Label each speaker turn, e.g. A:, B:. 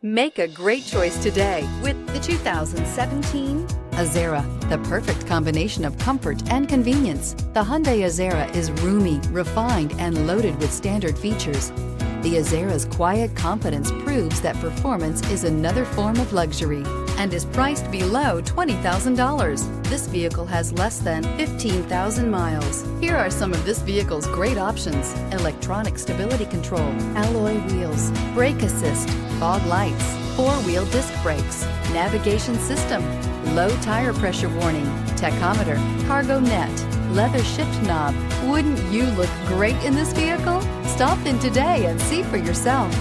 A: Make a great choice today with the 2017 Azera, the perfect combination of comfort and convenience. The Hyundai Azera is roomy, refined, and loaded with standard features. The Azera's quiet confidence proves that performance is another form of luxury and is priced below $20,000. This vehicle has less than 15,000 miles. Here are some of this vehicle's great options: electronic stability control, alloy wheels, brake assist, fog lights, four-wheel disc brakes, navigation system, low tire pressure warning, tachometer, cargo net, leather shift knob. Wouldn't you look great in this vehicle? Stop in today and see for yourself.